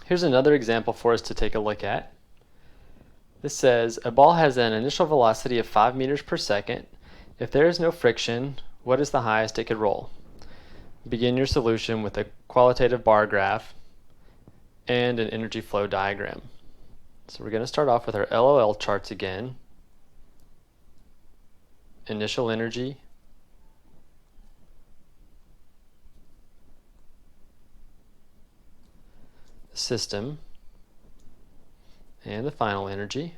Here's another example for us to take a look at. This says a ball has an initial velocity of 5 meters per second. If there is no friction, what is the highest it could roll? Begin your solution with a qualitative bar graph and an energy flow diagram. So we're going to start off with our LOL charts again. Initial energy, system, and the final energy.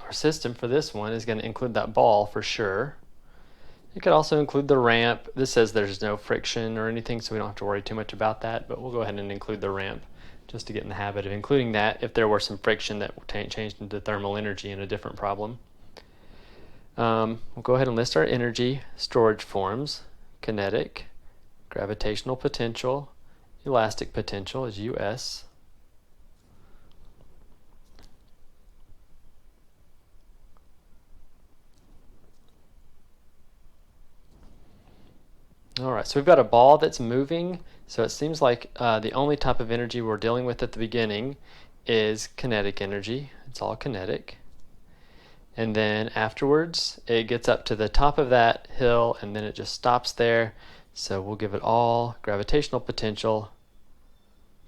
Our system for this one is going to include that ball for sure. It could also include the ramp. This says there's no friction or anything, so we don't have to worry too much about that, but we'll go ahead and include the ramp just to get in the habit of including that if there were some friction that changed into thermal energy in a different problem. We'll go ahead and list our energy storage forms. Kinetic, gravitational potential, elastic potential is US. Alright, so we've got a ball that's moving, so it seems like the only type of energy we're dealing with at the beginning is kinetic energy. It's all kinetic. And then afterwards, it gets up to the top of that hill, and then it just stops there. So we'll give it all gravitational potential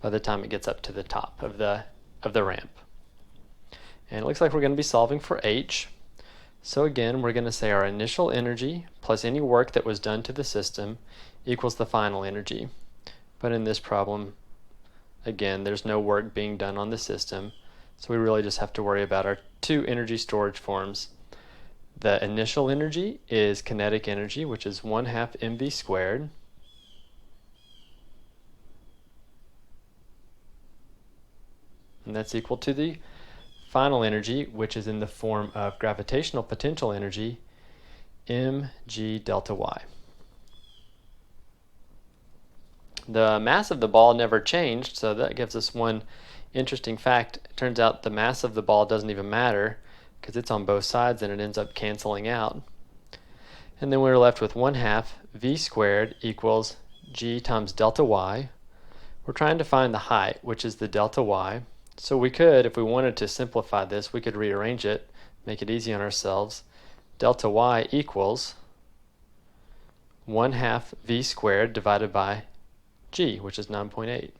by the time it gets up to the top of the ramp. And it looks like we're going to be solving for h. So again, we're going to say our initial energy plus any work that was done to the system equals the final energy. But in this problem, again, there's no work being done on the system, so we really just have to worry about our two energy storage forms. The initial energy is kinetic energy, which is 1/2 mv squared. And that's equal to the final energy, which is in the form of gravitational potential energy, mg delta y. The mass of the ball never changed, so that gives us one interesting fact. It turns out the mass of the ball doesn't even matter because it's on both sides and it ends up canceling out. And then we're left with 1/2 v squared equals g times delta y. We're trying to find the height, which is the delta y. So we could, if we wanted to simplify this, we could rearrange it, make it easy on ourselves. Delta y equals 1/2 v squared divided by g, which is 9.8.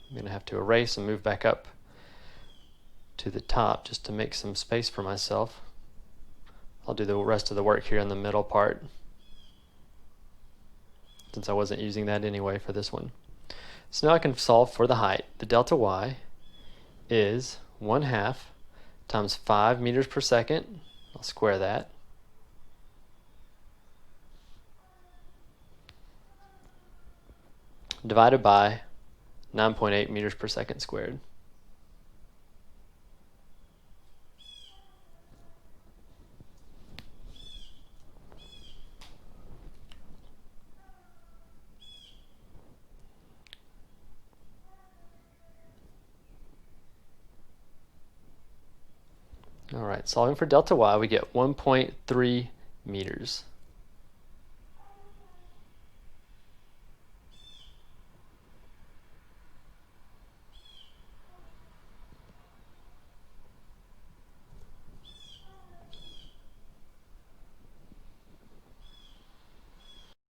I'm going to have to erase and move back up to the top just to make some space for myself. I'll do the rest of the work here in the middle part, since I wasn't using that anyway for this one. So now I can solve for the height. The delta y is 1/2 times 5 meters per second. I'll square that. Divided by 9.8 meters per second squared. All right, solving for delta y, we get 1.3 meters.